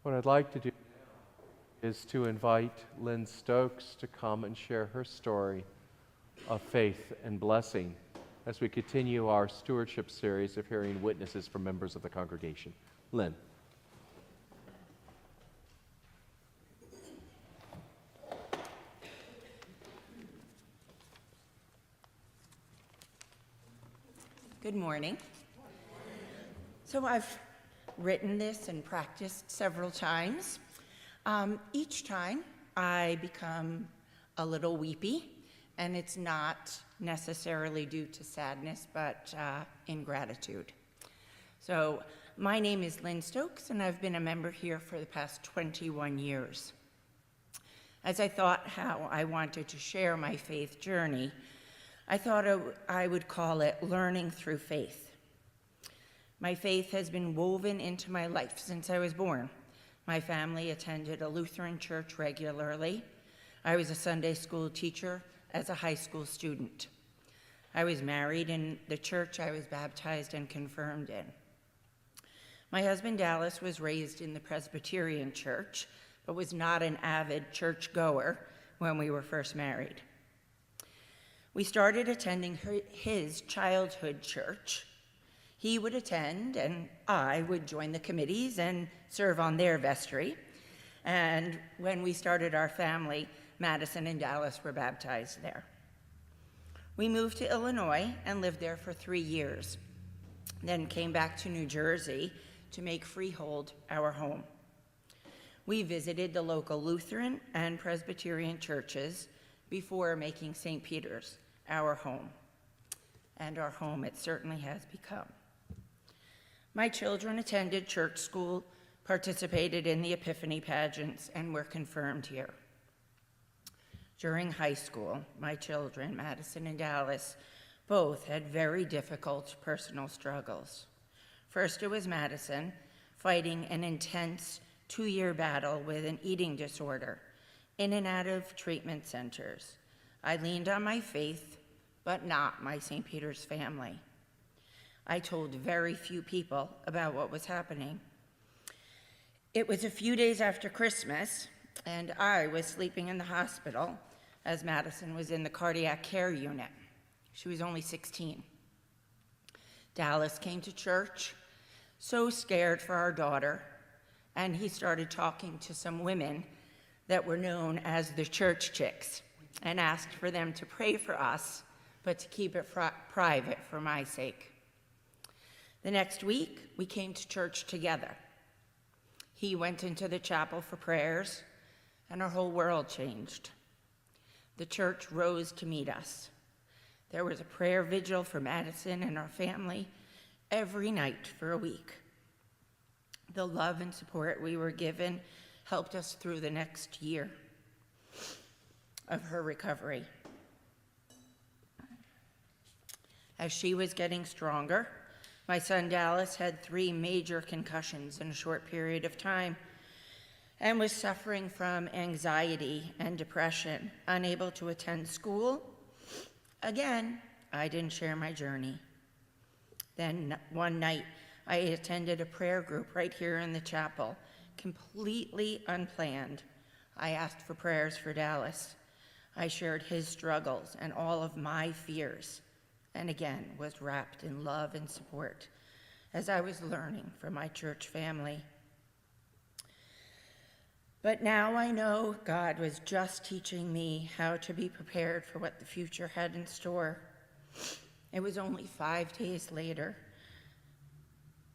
What I'd like to do is to invite Lynne Stokes to come and share her story of faith and blessing as we continue our stewardship series of hearing witnesses from members of the congregation. Lynne. Good morning. So I've written this and practiced several times. Each time I become a little weepy, and it's not necessarily due to sadness, but ingratitude. So my name is Lynne Stokes, and I've been a member here for the past 21 years. As I thought how I wanted to share my faith journey, I thought I would call it Learning Through Faith. My faith has been woven into my life since I was born. My family attended a Lutheran church regularly. I was a Sunday school teacher as a high school student. I was married in the church I was baptized and confirmed in. My husband Dallas was raised in the Presbyterian church, but was not an avid church goer when we were first married. We started attending his childhood church. He would attend, and I would join the committees and serve on their vestry. And when we started our family, Madison and Dallas were baptized there. We moved to Illinois and lived there for 3 years, then came back to New Jersey to make Freehold our home. We visited the local Lutheran and Presbyterian churches before making St. Peter's our home, and our home it certainly has become. My children attended church school, participated in the Epiphany pageants, and were confirmed here. During high school, my children, Madison and Dallas, both had very difficult personal struggles. First, it was Madison fighting an intense 2-year battle with an eating disorder in and out of treatment centers. I leaned on my faith, but not my St. Peter's family. I told very few people about what was happening. It was a few days after Christmas, and I was sleeping in the hospital as Madison was in the cardiac care unit. She was only 16. Dallas came to church, so scared for our daughter, and he started talking to some women that were known as the church chicks and asked for them to pray for us, but to keep it private for my sake. The next week, we came to church together. He went into the chapel for prayers, and our whole world changed. The church rose to meet us. There was a prayer vigil for Madison and our family every night for a week. The love and support we were given helped us through the next year of her recovery. As she was getting stronger, my son Dallas had 3 major concussions in a short period of time and was suffering from anxiety and depression, unable to attend school. Again, I didn't share my journey. Then one night, I attended a prayer group right here in the chapel, completely unplanned. I asked for prayers for Dallas. I shared his struggles and all of my fears, and again was wrapped in love and support as I was learning from my church family. But now I know God was just teaching me how to be prepared for what the future had in store. It was only 5 days later,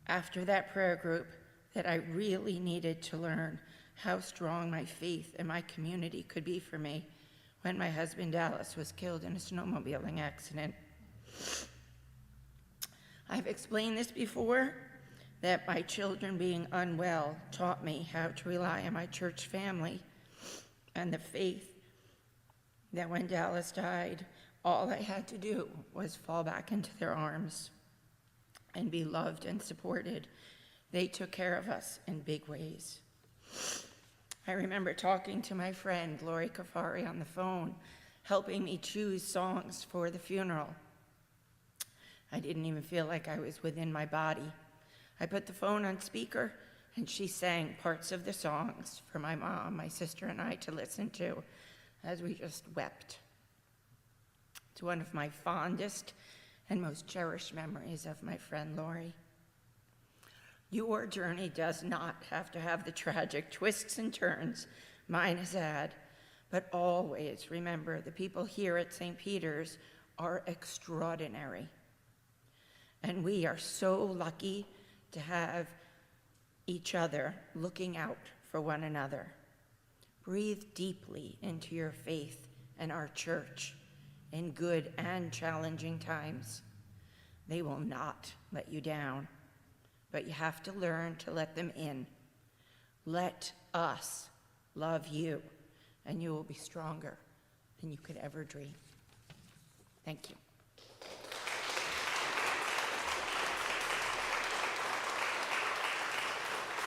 after that prayer group, that I really needed to learn how strong my faith and my community could be for me when my husband Dallas was killed in a snowmobiling accident. I've explained this before, that my children being unwell taught me how to rely on my church family and the faith that when Dallas died, all I had to do was fall back into their arms and be loved and supported. They took care of us in big ways. I remember talking to my friend Lori Kafari on the phone, helping me choose songs for the funeral. I didn't even feel like I was within my body. I put the phone on speaker and she sang parts of the songs for my mom, my sister, and I to listen to as we just wept. It's one of my fondest and most cherished memories of my friend Lori. Your journey does not have to have the tragic twists and turns mine has had, but always remember the people here at St. Peter's are extraordinary. And we are so lucky to have each other looking out for one another. Breathe deeply into your faith and our church in good and challenging times. They will not let you down, but you have to learn to let them in. Let us love you, and you will be stronger than you could ever dream. Thank you.